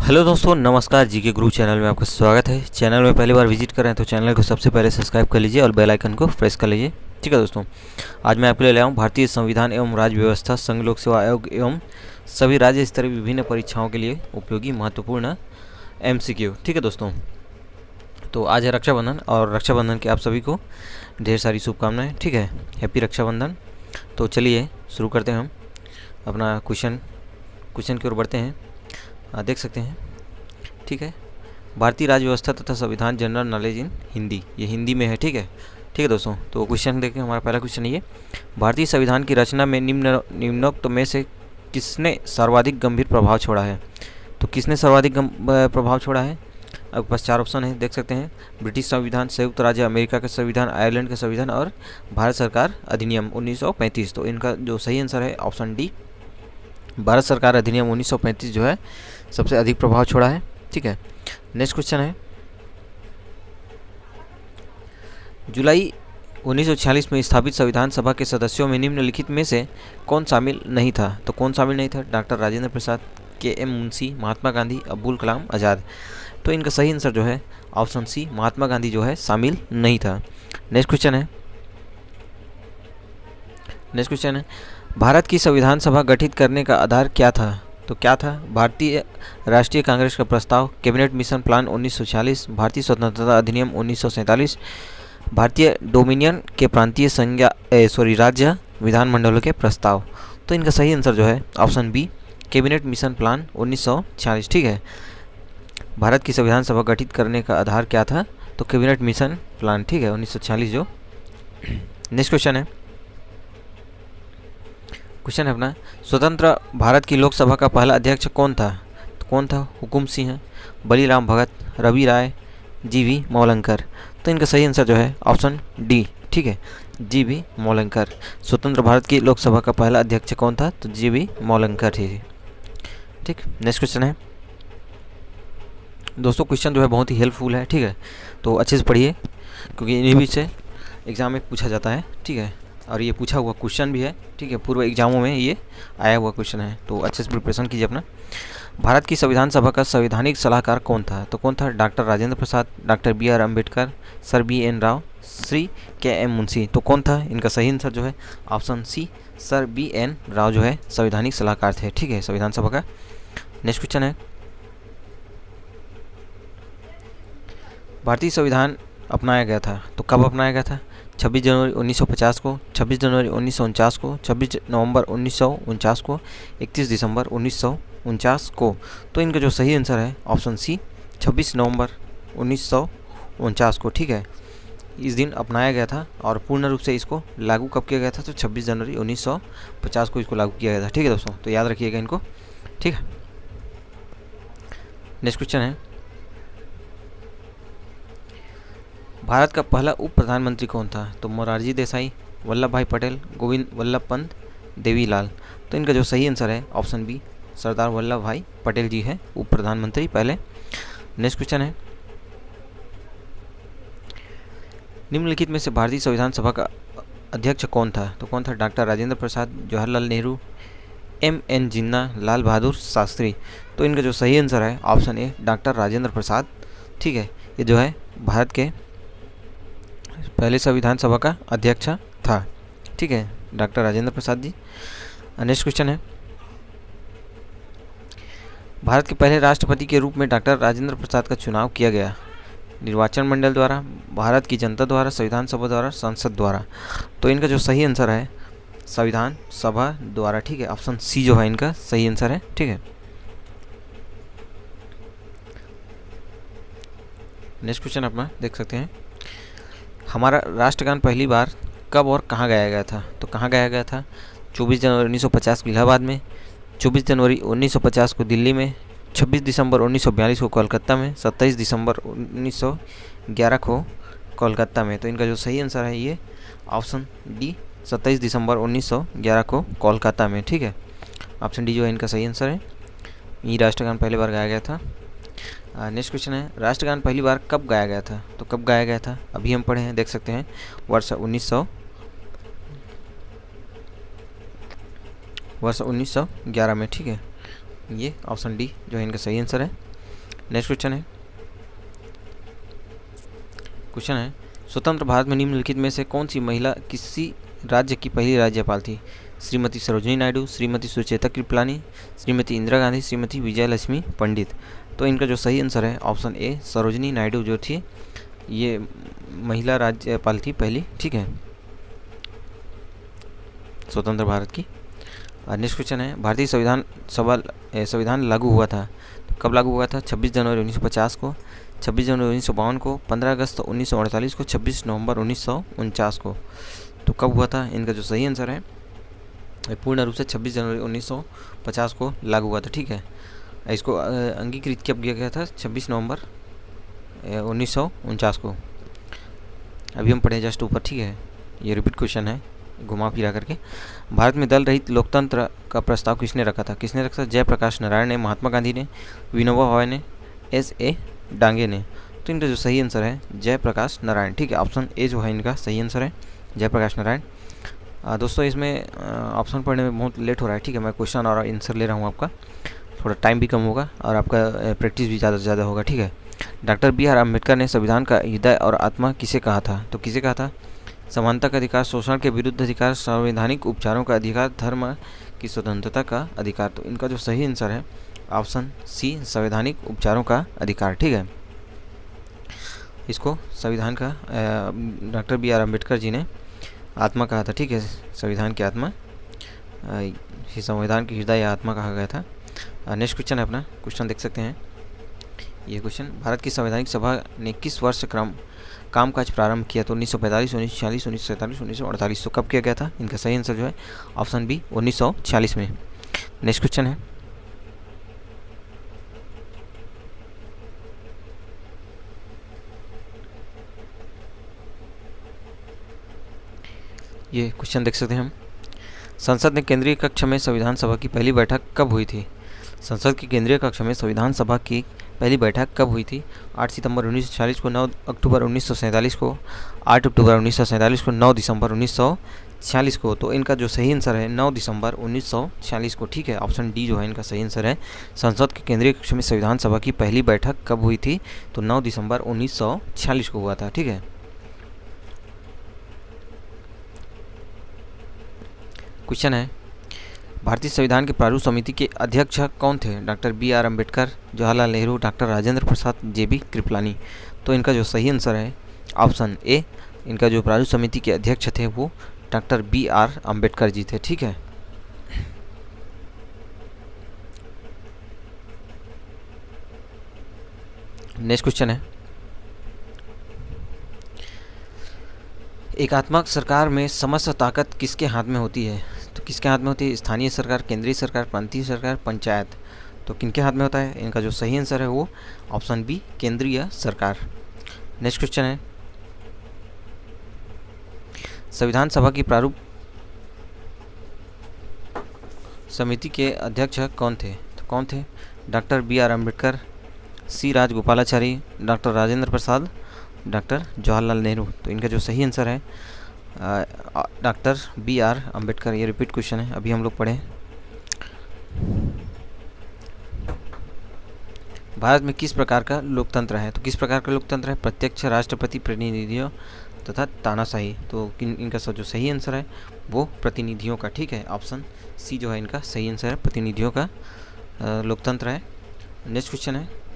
Hello दोस्तों, नमस्कार। GK गुरु channel में आपका स्वागत है। चैनल में पहली बार विजिट कर रहे हैं तो चैनल को सबसे पहले सब्सक्राइब कर लीजिए और बेल आइकन को प्रेस कर लीजिए। ठीक है दोस्तों, आज मैं आपके लिए लाया हूँ भारतीय संविधान एवं राज्य व्यवस्था, संघ लोक सेवा आयोग एवं सभी राज्य स्तरीय विभिन्न परीक्षाओं के लिए उपयोगी महत्वपूर्ण MCQ। ठीक है दोस्तों, तो आज है रक्षाबंधन और रक्षाबंधन की आप सभी को ढेर सारी शुभकामनाएँ। ठीक है, हैप्पी रक्षाबंधन। तो चलिए शुरू करते हैं हम अपना क्वेश्चन की ओर बढ़ते हैं। देख सकते हैं। ठीक है, भारतीय राज्य व्यवस्था तथा संविधान जनरल नॉलेज इन हिंदी, ये हिंदी में है। ठीक है दोस्तों, तो क्वेश्चन देखें। हमारा पहला क्वेश्चन ये, भारतीय संविधान की रचना में निम्नोक्त में से किसने सर्वाधिक गंभीर प्रभाव छोड़ा है? तो किसने सर्वाधिक प्रभाव छोड़ा है? अब पास चार ऑप्शन है, देख सकते हैं। ब्रिटिश संविधान, संयुक्त राज्य अमेरिका का संविधान, आयरलैंड का संविधान और भारत सरकार अधिनियम 1935। तो इनका जो सही आंसर है ऑप्शन डी, भारत सरकार अधिनियम 1935 जो है सबसे अधिक प्रभाव छोड़ा है। ठीक है, नेक्स्ट क्वेश्चन है, जुलाई 1946 में स्थापित संविधान सभा के सदस्यों में निम्नलिखित में से कौन शामिल नहीं था? तो कौन शामिल नहीं था? डॉक्टर राजेंद्र प्रसाद, KM मुंशी, महात्मा गांधी, अब्दुल कलाम आज़ाद। तो इनका सही आंसर जो है ऑप्शन सी, महात्मा गांधी जो है शामिल नहीं था। नेक्स्ट क्वेश्चन है, भारत की संविधान सभा गठित करने का आधार क्या था? तो क्या था? भारतीय राष्ट्रीय कांग्रेस का प्रस्ताव, कैबिनेट मिशन प्लान 1946, भारतीय स्वतंत्रता अधिनियम 1947, भारतीय डोमिनियन के प्रांतीय राज्य विधानमंडलों के प्रस्ताव। तो इनका सही आंसर जो है option B, cabinet mission plan 1946। ठीक है, भारत की संविधान सभा गठित करने का आधार क्या था? तो कैबिनेट मिशन प्लान। ठीक है, 1946 जो। नेक्स्ट क्वेश्चन है अपना, स्वतंत्र भारत की लोकसभा का पहला अध्यक्ष कौन था? तो कौन था? हुकुम सिंह, बलीराम भगत, रवि राय, GV मौलंकर। तो इनका सही आंसर जो है ऑप्शन डी। ठीक है, GV मौलंकर। स्वतंत्र भारत की लोकसभा का पहला अध्यक्ष कौन था? तो GV मौलंकर थे। ठीक, नेक्स्ट क्वेश्चन है दोस्तों, क्वेश्चन जो है बहुत ही हेल्पफुल है। ठीक है, तो अच्छे से पढ़िए क्योंकि इन्हीं भी से एग्जाम में पूछा जाता है। ठीक है, और ये पूछा हुआ क्वेश्चन भी है। ठीक है, पूर्व एग्जामों में ये आया हुआ क्वेश्चन है, तो अच्छे से प्रिपरेशन कीजिए अपना। भारत की संविधान सभा का संवैधानिक सलाहकार कौन था? तो कौन था? Doctor Rajendra Prasad, doctor BR Ambedkar, sir BN Rau, Shri KM Munshi. तो कौन था? इनका सही आंसर जो है option C, sir BN Rau जो है संवैधानिक सलाहकार थे। ठीक है, संविधान सभा का। नेक्स्ट क्वेश्चन है, भारतीय संविधान अपनाया गया था तो कब अपनाया गया था? 26 जनवरी 1950 को, 26 जनवरी 1949 को, 26 नवंबर 1949 को, 31 दिसंबर 1949 को। तो इनका जो सही आंसर है ऑप्शन सी, 26 नवंबर 1949 को। ठीक है, इस दिन अपनाया गया था और पूर्ण रूप से इसको लागू कब किया गया था? तो 26 जनवरी 1950 को इसको लागू किया गया था। ठीक है दोस्तों, तो याद रखिएगा इनको। ठीक है, नेक्स्ट क्वेश्चन है, भारत का पहला उप प्रधानमंत्री कौन था? तो मोरारजी देसाई, वल्लभ भाई पटेल, गोविंद वल्लभ पंत, देवीलाल। तो इनका जो सही आंसर है ऑप्शन बी, सरदार वल्लभ भाई पटेल जी हैं उप प्रधानमंत्री पहले। नेक्स्ट क्वेश्चन है, निम्नलिखित में से भारतीय संविधान सभा का अध्यक्ष कौन था? तो कौन था? डॉक्टर राजेंद्र प्रसाद, जवाहरलाल नेहरू, MN जिन्ना, लाल बहादुर शास्त्री। तो इनका जो सही आंसर है ऑप्शन ए, डॉक्टर राजेंद्र प्रसाद। ठीक है, ये जो है भारत के पहले संविधान सभा का अध्यक्ष था। ठीक है, doctor Rajendra Prasad ji. Next question है, भारत के पहले राष्ट्रपति के रूप में डॉक्टर राजेंद्र प्रसाद का चुनाव किया गया? निर्वाचन मंडल द्वारा, भारत की जनता द्वारा, संविधान सभा द्वारा, संसद द्वारा। तो इनका जो सही आंसर है संविधान सभा द्वारा। ठीक है, ऑप्शन सी जो है इनका सही आंसर है। ठीक है, नेक्स्ट क्वेश्चन अपना देख सकते हैं, हमारा राष्ट्रगान पहली बार कब और कहाँ गाया गया था? तो कहाँ गाया गया था? 24 जनवरी 1950 को इलाहाबाद में, 24 जनवरी 1950 को दिल्ली में, 26 दिसंबर 1942 को कोलकाता में, 27 दिसंबर 1911 को कोलकाता में। तो इनका जो सही आंसर है ये ऑप्शन डी, 27 दिसंबर 1911 को कोलकाता में। ठीक है, ऑप्शन डी जो है इनका सही आंसर है। ये राष्ट्रगान पहली बार गाया गया था। नेक्स्ट क्वेश्चन है, राष्ट्रगान पहली बार कब गाया गया था? तो कब गाया गया था? अभी हम पढ़े हैं, देख सकते हैं, वर्ष 1911 में। ठीक है, ये ऑप्शन डी जो है इनका सही आंसर है। नेक्स्ट क्वेश्चन है स्वतंत्र भारत में निम्नलिखित में से कौन सी महिला किसी राज्य की पहली राज्यपाल थी? श्रीमती सरोजिनी नायडू, श्रीमती सुचेता कृपलानी, श्रीमती इंदिरा गांधी, श्रीमती विजयलक्ष्मी पंडित। तो इनका जो सही आंसर है ऑप्शन ए सरोजिनी नायडू जो थी ये महिला राज्यपाल थी पहली, ठीक है, स्वतंत्र भारत की। नेक्स्ट क्वेश्चन है भारतीय संविधान लागू हुआ था, कब लागू हुआ था? 26 जनवरी 1950 को, 26 जनवरी 1952 को, 15 अगस्त 1948 को, 26 नवंबर 1949 को। तो कब हुआ था? इनका जो सही आंसर है पूर्ण रूप से 26 जनवरी 1950 को लागू हुआ था, ठीक है। इसको अंगीकृत कब किया गया था? 26 नवंबर 1949 को। अभी हम पढ़े जस्ट ऊपर, ठीक है, ये रिपीट क्वेश्चन है घुमा फिरा करके। भारत में दल रहित लोकतंत्र का प्रस्ताव किसने रखा था? किसने रखा था? जयप्रकाश नारायण ने, महात्मा गांधी ने, विनोबा भावे ने, S.A. डांगे ने। तो इनका जो सही आंसर है जयप्रकाश नारायण, ठीक है, ऑप्शन ए जो है इनका सही आंसर है जयप्रकाश नारायण। दोस्तों इसमें ऑप्शन पढ़ने में बहुत लेट हो रहा है, ठीक है, मैं क्वेश्चन और आंसर ले रहा हूँ आपका, थोड़ा टाइम भी कम होगा और आपका प्रैक्टिस भी ज़्यादा से ज़्यादा होगा, ठीक है। Doctor B.R. अम्बेडकर ने संविधान का हृदय और आत्मा किसे कहा था? तो किसे कहा था? समानता का अधिकार, शोषण के विरुद्ध अधिकार, संवैधानिक उपचारों का अधिकार, धर्म की स्वतंत्रता का अधिकार। तो इनका जो सही आंसर है ऑप्शन सी संवैधानिक उपचारों का अधिकार, ठीक है। इसको संविधान का डॉक्टर B.R. अम्बेडकर जी ने आत्मा कहा था, ठीक है, संविधान की आत्मा, संविधान की हृदय या आत्मा कहा गया था। नेक्स्ट क्वेश्चन है अपना, क्वेश्चन देख सकते हैं ये क्वेश्चन, भारत की संवैधानिक सभा ने किस वर्ष कामकाज प्रारंभ किया? तो 1945, 1946, 1947, 1948। तो कब किया गया था? इनका सही आंसर जो है ऑप्शन बी 1946 में। नेक्स्ट क्वेश्चन है ये क्वेश्चन देख सकते हैं हम, संसद ने केंद्रीय कक्ष में संविधान सभा की पहली बैठक कब हुई थी? संसद की केंद्रीय कक्ष में संविधान सभा की पहली बैठक कब हुई थी? 8 सितंबर 1946 को, 9 अक्टूबर 1947 को, 8 अक्टूबर 1947 को, 9 दिसंबर 1946 को। तो इनका जो सही आंसर है 9 दिसंबर 1946 को, ठीक है, ऑप्शन डी जो है इनका सही आंसर है। संसद के केंद्रीय कक्ष में संविधान सभा की पहली बैठक कब हुई थी? तो 9 दिसंबर 1946 को हुआ था, ठीक है। क्वेश्चन है भारतीय संविधान के प्रारूप समिति के अध्यक्ष कौन थे? Doctor B.R. Ambedkar, Jawaharlal Nehru, doctor Rajendra Prasad, J.B. Kripalani. तो इनका जो सही आंसर है ऑप्शन ए, इनका जो प्रारूप समिति के अध्यक्ष थे वो डॉक्टर B.R. अम्बेडकर जी थे, ठीक है। नेक्स्ट क्वेश्चन है एकात्मक सरकार में समस्त ताकत किसके हाथ में होती है? तो किसके हाथ में होती है? स्थानीय सरकार, केंद्रीय सरकार, प्रांतीय सरकार, पंचायत। तो किनके हाथ में होता है? इनका जो सही आंसर है वो ऑप्शन बी केंद्रीय सरकार। नेक्स्ट क्वेश्चन है संविधान सभा की प्रारूप समिति के अध्यक्ष कौन थे? तो कौन थे? Doctor B.R. Ambedkar, C. Rajagopalachari, doctor Rajendra Prasad, doctor Jawaharlal Nehru. तो इनका जो सही आंसर है डॉक्टर B.R. अम्बेडकर। ये रिपीट क्वेश्चन है, अभी हम लोग पढ़े। भारत में किस प्रकार का लोकतंत्र है? तो किस प्रकार का लोकतंत्र है? प्रत्यक्ष, राष्ट्रपति, प्रतिनिधियों तथा तानाशाही। तो इनका जो सही आंसर है वो प्रतिनिधियों का, ठीक है, ऑप्शन सी जो है इनका सही आंसर है, प्रतिनिधियों का लोकतंत्र है। नेक्स्ट क्वेश्चन है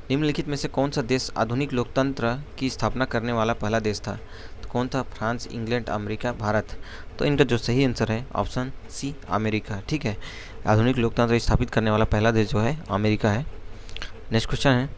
निम्नलिखित में से कौन सा देश आधुनिक लोकतंत्र की स्थापना करने वाला पहला देश था? तो कौन था? France, England, America, Bharat. तो इनका जो सही आंसर है ऑप्शन सी अमेरिका, ठीक है, आधुनिक लोकतंत्र स्थापित करने वाला पहला देश जो है अमेरिका है। नेक्स्ट क्वेश्चन है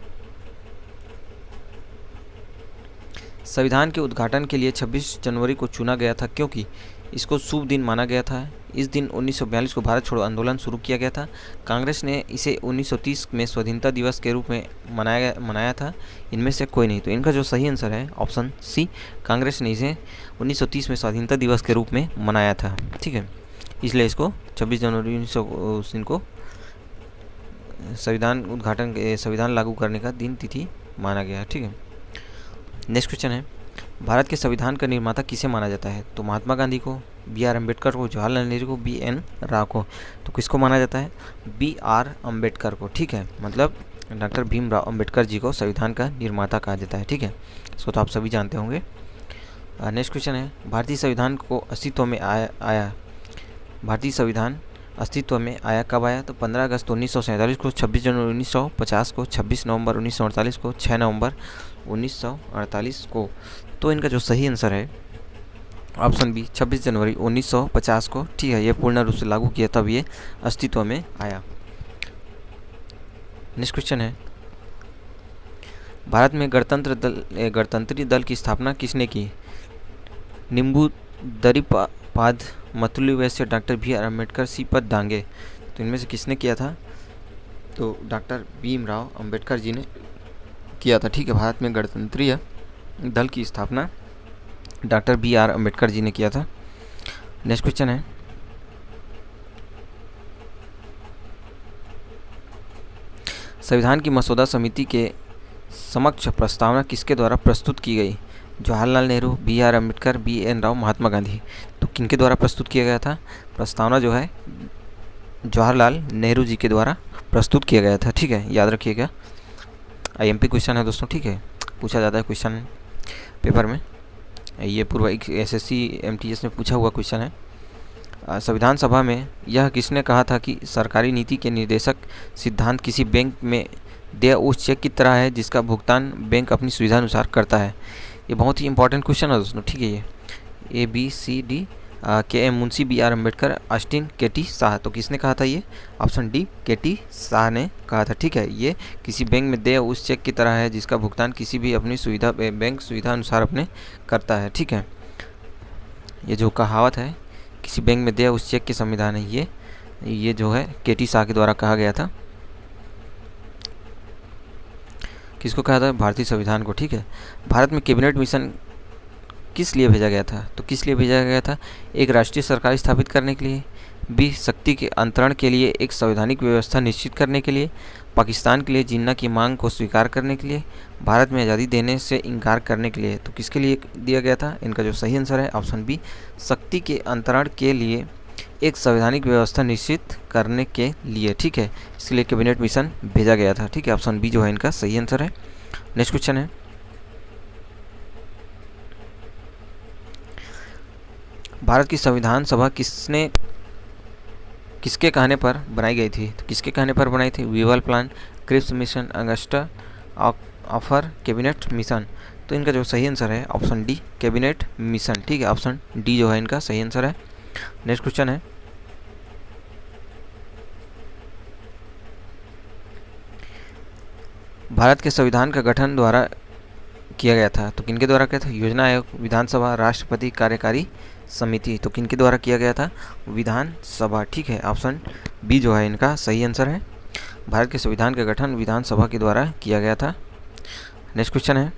संविधान के उद्घाटन के लिए 26 जनवरी को चुना गया था क्योंकि इसको शुभ दिन माना गया था। इस दिन 1942 को भारत छोड़ो आंदोलन शुरू किया गया था। कांग्रेस ने इसे 1930 में स्वाधीनता दिवस के रूप में मनाया था। इनमें से कोई नहीं। तो इनका जो सही आंसर है ऑप्शन सी, कांग्रेस ने इसे 1930 में स्वाधीनता दिवस के रूप में मनाया था, ठीक है, इसलिए इसको 26 जनवरी 1900 को संविधान लागू करने का दिन तिथि माना गया, ठीक है। नेक्स्ट क्वेश्चन है भारत के संविधान का निर्माता किसे माना जाता है? तो महात्मा गांधी को, बी आर अम्बेडकर को, जवाहरलाल नेहरू को, बी एन राव को। तो किसको माना जाता है? बी आर अम्बेडकर को। ठीक है, मतलब डॉक्टर भीमराव अम्बेडकर जी को संविधान का निर्माता कहा जाता है। ठीक है, इसको तो आप सभी जानते होंगे। नेक्स्ट क्वेश्चन है, भारतीय संविधान को अस्तित्व में आया भारतीय संविधान अस्तित्व में आया कब आया? तो 15 अगस्त 1947 को, 26 जनवरी 1950 को, 26 नवंबर 1948 को, 6 नवंबर 1948 को। तो इनका जो सही आंसर है ऑप्शन बी 26 जनवरी 1950 को। ठीक है, ये पूर्ण रूप से लागू किया तब ये अस्तित्व में आया। नेक्स्ट क्वेश्चन है, भारत में गणतंत्री दल की स्थापना किसने की? निम्बूदरीपाद, मतुली वैश्य, doctor B R Ambedkar, Shripad Dange. तो इनमें से किसने किया था? तो डॉक्टर भीमराव अम्बेडकर जी ने किया था। ठीक है, भारत में गणतंत्रीय दल की स्थापना डॉक्टर बी आर अम्बेडकर जी ने किया था। नेक्स्ट क्वेश्चन है, संविधान की मसौदा समिति के समक्ष प्रस्तावना किसके द्वारा प्रस्तुत की गई? Jawaharlal Nehru, B R Ambedkar, B N Rau, Mahatma Gandhi. तो किनके द्वारा प्रस्तुत किया गया था? प्रस्तावना जो है जवाहरलाल नेहरू जी के द्वारा प्रस्तुत किया गया था। ठीक है, याद रखिएगा, आईएमपी क्वेश्चन है दोस्तों। ठीक है, पूछा जाता है क्वेश्चन पेपर में, ये पूर्व एसएससी एमटीएस में पूछा हुआ क्वेश्चन है। संविधान सभा में यह किसने कहा था कि सरकारी नीति के निर्देशक सिद्धांत किसी बैंक में देय उस चेक की तरह है जिसका भुगतान बैंक अपनी सुविधा अनुसार करता है? ये बहुत ही इंपॉर्टेंट क्वेश्चन है दोस्तों। ठीक है, ये A B C D, K M Munshi, B R Ambedkar, Austin, K T Shah. तो किसने कहा था? ये option D K T Shah ने कहा था। ठीक है, ये किसी बैंक में देय उस चेक की तरह है जिसका भुगतान किसी भी अपनी सुविधा बैंक सुविधा अनुसार अपने करता है। ठीक है, ये जो कहावत है किसी बैंक में देय उस चेक के संविधान है, ये जो है के टी शाह के द्वारा कहा गया था। किसको कहा था? भारतीय संविधान को। ठीक है, भारत में कैबिनेट मिशन किस लिए भेजा गया था? तो किस लिए भेजा गया था? एक राष्ट्रीय सरकार स्थापित करने के लिए, बी शक्ति के अंतरण के लिए, एक संवैधानिक व्यवस्था निश्चित करने के लिए, पाकिस्तान के लिए जिन्ना की मांग को स्वीकार करने के लिए, भारत में आज़ादी देने से इनकार करने के लिए। तो किसके लिए दिया गया था? इनका जो सही आंसर है ऑप्शन बी शक्ति के अंतरण के लिए, एक संवैधानिक व्यवस्था निश्चित करने के लिए। ठीक है, इसलिए कैबिनेट मिशन भेजा गया था। ठीक है, ऑप्शन बी जो है इनका सही आंसर है। नेक्स्ट क्वेश्चन है, भारत की संविधान सभा किसके कहने पर बनाई गई थी? तो किसके कहने पर बनाई थी? Wavell plan, Cripps mission, August offer, cabinet mission. तो इनका जो सही आंसर है ऑप्शन डी कैबिनेट मिशन। ठीक है, ऑप्शन डी जो है इनका सही आंसर है। नेक्स्ट क्वेश्चन है, भारत के संविधान का गठन द्वारा किया गया था। तो किनके द्वारा किया था? योजना आयोग, विधानसभा, राष्ट्रपति, कार्यकारी समिति। तो किनके द्वारा किया गया था? विधानसभा। ठीक है, ऑप्शन बी जो है इनका सही आंसर है। भारत के संविधान का गठन विधानसभा के द्वारा किया गया था। नेक्स्ट क्वेश्चन है,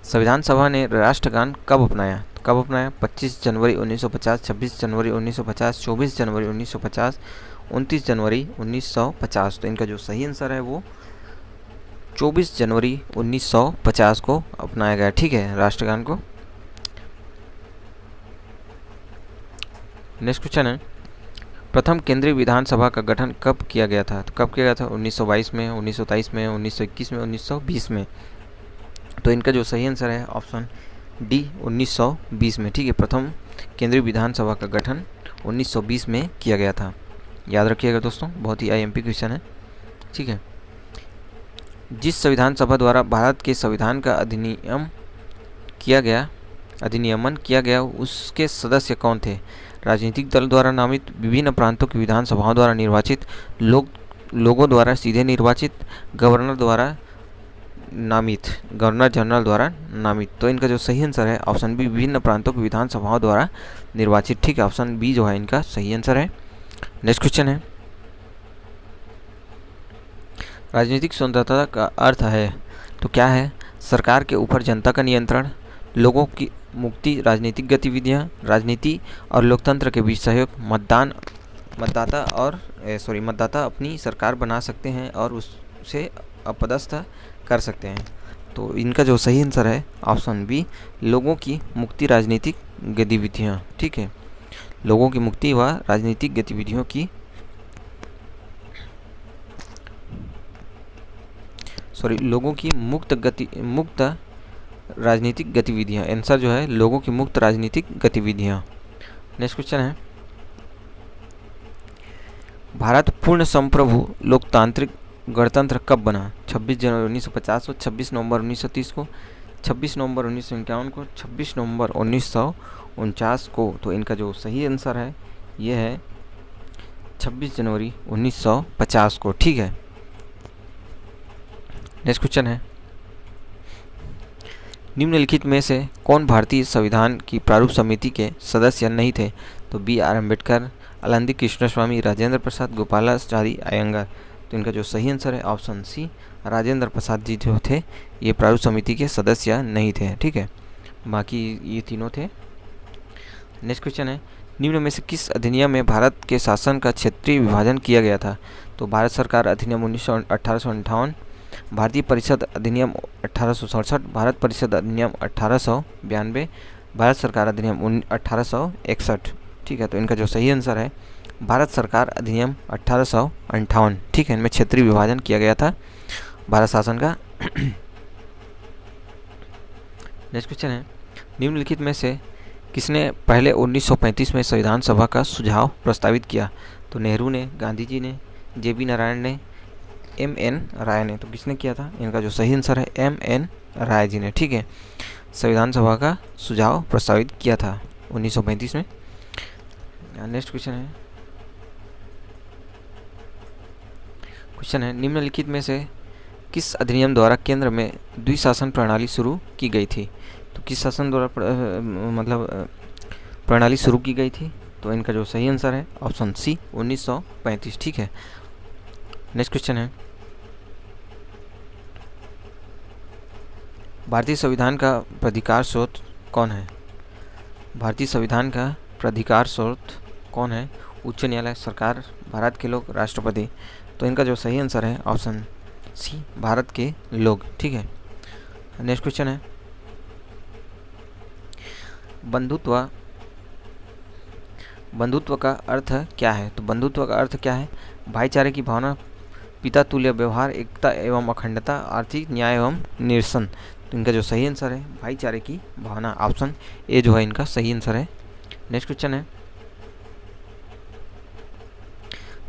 संविधान सभा ने राष्ट्रगान कब अपनाया? तो कब अपनाया? 25 जनवरी 1950, 26 जनवरी 1950, 24 जनवरी 1950, 29 जनवरी 1950। तो इनका जो सही आंसर है वो 24 जनवरी 1950 को अपनाया गया। ठीक है, राष्ट्रगान को। नेक्स्ट क्वेश्चन है, प्रथम केंद्रीय विधानसभा का गठन कब किया गया था? तो कब किया गया था? 1922 में, 1923 में, 1921 में, 1920 में। तो इनका जो सही आंसर है ऑप्शन डी 1920 में। ठीक है, प्रथम केंद्रीय विधानसभा का गठन 1920 में किया गया था। याद रखिएगा दोस्तों, बहुत ही आईएमपी क्वेश्चन है। ठीक है, जिस संविधान सभा द्वारा भारत के संविधान का अधिनियमन किया गया उसके सदस्य कौन थे? राजनीतिक दल द्वारा नामित, विभिन्न प्रांतों की विधानसभाओं द्वारा निर्वाचित, लोगों द्वारा सीधे निर्वाचित, गवर्नर जनरल द्वारा नामित। तो इनका जो सही आंसर है ऑप्शन बी विभिन्न प्रांतों की विधानसभाओं द्वारा निर्वाचित। ठीक है, ऑप्शन बी जो है इनका सही आंसर है। नेक्स्ट क्वेश्चन है, राजनीतिक स्वतंत्रता का अर्थ है तो क्या है? सरकार के ऊपर जनता का नियंत्रण, लोगों की मुक्ति, राजनीतिक गतिविधियां, राजनीति और लोकतंत्र के बीच सहयोग, मतदाता अपनी सरकार बना सकते हैं और उसे अपदस्थ कर सकते हैं। तो इनका जो सही आंसर है ऑप्शन बी, लोगों की मुक्ति राजनीतिक गतिविधियाँ। ठीक है, लोगों की मुक्ति व राजनीतिक गतिविधियों की लोगों की मुक्त राजनीतिक गतिविधियाँ। आंसर जो है लोगों की मुक्त राजनीतिक गतिविधियाँ। नेक्स्ट क्वेश्चन है, भारत पूर्ण संप्रभु लोकतांत्रिक गणतंत्र कब बना? 26 जनवरी 1950 को, 26 नवंबर 1930 को, 26 नवंबर 1951 को, 26 नवंबर 1949 को। तो इनका जो सही आंसर है ये है 26 जनवरी 1950 को। ठीक है, नेक्स्ट क्वेश्चन है, निम्नलिखित में से कौन भारतीय संविधान की प्रारूप समिति के सदस्य नहीं थे? तो बी आर अम्बेडकर, अलंदी कृष्णस्वामी, राजेंद्र प्रसाद, गोपालाचारी अयंगार। तो इनका जो सही आंसर है ऑप्शन सी, राजेंद्र प्रसाद जी जो थे ये प्रारूप समिति के सदस्य नहीं थे। ठीक है, बाकी ये तीनों थे। नेक्स्ट क्वेश्चन है, निम्न में से किस अधिनियम में भारत के शासन का क्षेत्रीय विभाजन किया गया था? तो भारत सरकार अधिनियम 1858, भारतीय परिषद अधिनियम 1867, भारत परिषद अधिनियम 1892, भारत सरकार अधिनियम 1861। ठीक है, तो इनका जो सही आंसर है भारत सरकार अधिनियम 1858। ठीक है, इनमें क्षेत्रीय विभाजन किया गया था भारत शासन का। नेक्स्ट क्वेश्चन है, निम्नलिखित में से किसने पहले 1935 में संविधान सभा का सुझाव प्रस्तावित किया? तो नेहरू ने, गांधी जी ने, जे.बी. नारायण ने, M.N. राय ने। तो किसने किया था? इनका जो सही आंसर है M.N. राय जी ने। ठीक है, संविधान सभा का सुझाव प्रस्तावित किया था 1935 में। नेक्स्ट क्वेश्चन है, निम्नलिखित में से किस अधिनियम द्वारा केंद्र में द्विशासन प्रणाली शुरू की गई थी? तो किस शासन द्वारा प्रणाली शुरू की गई थी? तो इनका जो सही आंसर है ऑप्शन सी, 1935। ठीक है, नेक्स्ट क्वेश्चन है, भारतीय संविधान का प्राधिकार स्रोत कौन है? भारतीय संविधान का प्राधिकार स्रोत कौन है? उच्च न्यायालय, सरकार, भारत के लोग, राष्ट्रपति। तो इनका जो सही आंसर है ऑप्शन सी, भारत के लोग। ठीक है, नेक्स्ट क्वेश्चन है, बंधुत्व का अर्थ क्या है? तो बंधुत्व का अर्थ क्या है? भाईचारे की भावना, पिता तुल्य व्यवहार, एकता एवं अखंडता, आर्थिक न्याय एवं निरसन। तो इनका जो सही आंसर है भाईचारे की भावना, ऑप्शन ए जो है इनका सही आंसर है। नेक्स्ट क्वेश्चन है,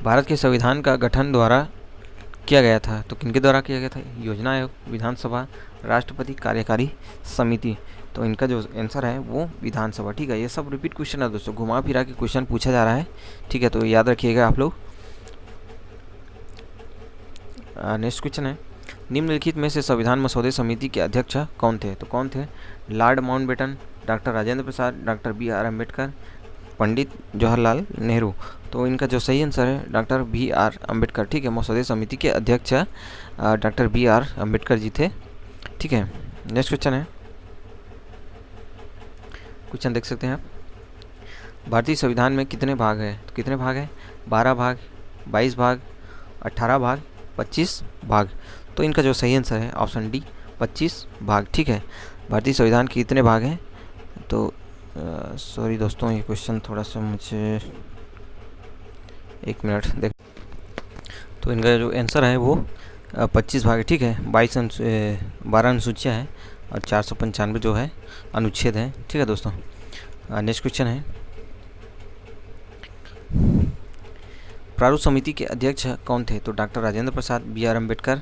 भारत के संविधान का गठन द्वारा किया गया था? तो किनके द्वारा किया गया था? योजना आयोग, विधानसभा, राष्ट्रपति, कार्यकारी समिति। तो इनका जो आंसर है वो विधानसभा। ठीक है, ये सब रिपीट क्वेश्चन है दोस्तों, घुमा फिरा के क्वेश्चन पूछा जा रहा है। ठीक है, तो याद रखिएगा आप लोग। नेक्स्ट क्वेश्चन है, निम्नलिखित में से संविधान मसौदे समिति के अध्यक्ष कौन थे? तो कौन थे? Lord Mountbatten, doctor Rajendra Prasad, doctor B R Ambedkar, Pandit Jawaharlal Nehru. तो इनका जो सही आंसर है डॉक्टर बी आर अम्बेडकर। ठीक है, मसौदे समिति के अध्यक्ष डॉक्टर बी आर अम्बेडकर जी थे। ठीक है, नेक्स्ट क्वेश्चन है, क्वेश्चन देख सकते हैं आप, भारतीय संविधान में कितने भाग हैं? तो कितने भाग हैं? 12 भाग, 22 भाग, 18 भाग, 25 भाग। तो इनका जो सही आंसर है ऑप्शन डी, 25 भाग। ठीक है, भारतीय संविधान के कितने भाग हैं? तो सॉरी दोस्तों, ये क्वेश्चन थोड़ा सा मुझे 1 मिनट देख। तो इनका जो आंसर है वो 25 भाग है। ठीक है, 12 अनुसूचियाँ हैं और 495 जो है अनुच्छेद हैं। ठीक है दोस्तों, नेक्स्ट क्वेश्चन है, प्रारूप समिति के अध्यक्ष कौन थे? तो doctor Rajendra Prasad, B R Ambedkar,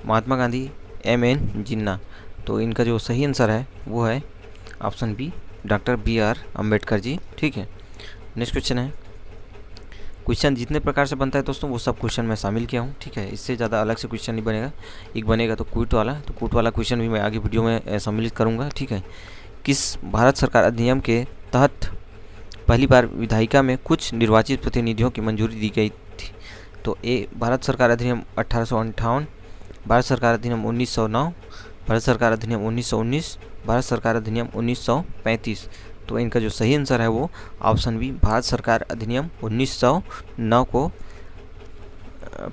Mahatma Gandhi, M.N. Jinnah. तो इनका जो सही आंसर है वो है option B, doctor B R Ambedkar ji. ठीक है, नेक्स्ट क्वेश्चन है, क्वेश्चन जितने प्रकार से बनता है दोस्तों वो सब क्वेश्चन मैं शामिल किया हूँ। ठीक है, इससे ज़्यादा अलग से क्वेश्चन नहीं बनेगा। एक बनेगा तो क्विट वाला क्वेश्चन भी मैं आगे वीडियो में सम्मिलित करूँगा। ठीक है, किस भारत सरकार अधिनियम के तहत पहली बार विधायिका में कुछ निर्वाचित प्रतिनिधियों की मंजूरी दी गई थी? तो ए, भारत सरकार अधिनियम 1858, भारत सरकार अधिनियम 1909, भारत सरकार अधिनियम 1919, भारत सरकार अधिनियम 1935। तो इनका जो सही आंसर है वो ऑप्शन बी, भारत सरकार अधिनियम 1909 को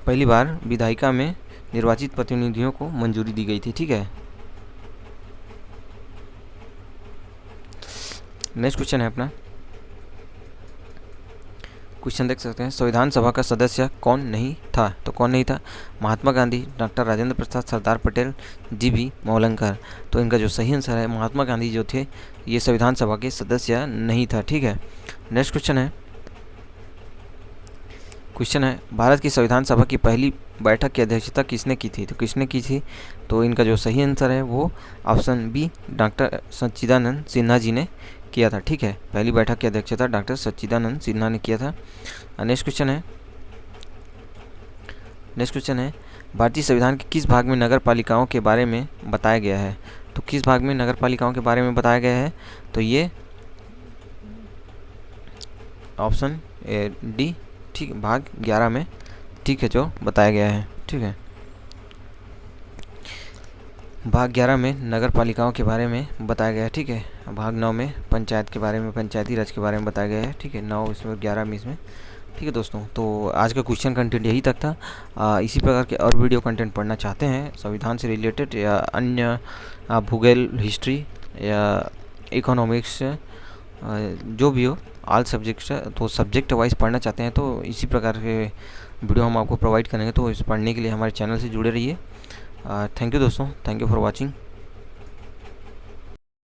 पहली बार विधायिका में निर्वाचित प्रतिनिधियों को मंजूरी दी गई थी। ठीक है, नेक्स्ट क्वेश्चन है अपना, क्वेश्चन देख सकते हैं, संविधान सभा का सदस्य कौन नहीं था? तो कौन नहीं था? महात्मा गांधी, डॉक्टर राजेंद्र प्रसाद, सरदार पटेल, जीबी मौलंकर। तो इनका जो सही आंसर है, महात्मा गांधी जो थे ये संविधान सभा के सदस्य नहीं था। ठीक है, नेक्स्ट क्वेश्चन है भारत की संविधान सभा की पहली बैठक की अध्यक्षता किसने की थी? तो किसने की थी? तो इनका जो सही आंसर है वो ऑप्शन बी, डॉक्टर सच्चिदानंद सिन्हा जी ने किया था। ठीक है, पहली बैठक की अध्यक्षता डॉक्टर सच्चिदानंद सिन्हा ने किया था। नेक्स्ट क्वेश्चन है भारतीय संविधान के किस भाग में नगर पालिकाओं के बारे में बताया गया है? तो किस भाग में नगर पालिकाओं के बारे में बताया गया है? तो ये ऑप्शन डी, ठीक, भाग 11 में, ठीक है, जो बताया गया है। ठीक है, भाग 11 में नगर पालिकाओं के बारे में बताया गया है। ठीक है, भाग 9 में पंचायत के बारे में, पंचायती राज के बारे में बताया गया है। ठीक है, 9 इसमें 11 में इसमें। ठीक है दोस्तों, तो आज का क्वेश्चन कंटेंट यही तक था। इसी प्रकार के और वीडियो कंटेंट पढ़ना चाहते हैं संविधान से रिलेटेड या अन्य भूगोल, हिस्ट्री या इकोनॉमिक्स, जो भी हो, ऑल सब्जेक्ट्स, तो सब्जेक्ट वाइज पढ़ना चाहते हैं तो इसी प्रकार के वीडियो हम आपको प्रोवाइड करेंगे। तो इस पढ़ने के लिए हमारे चैनल से जुड़े रहिए। थैंक यू दोस्तों, थैंक यू फॉर वॉचिंग।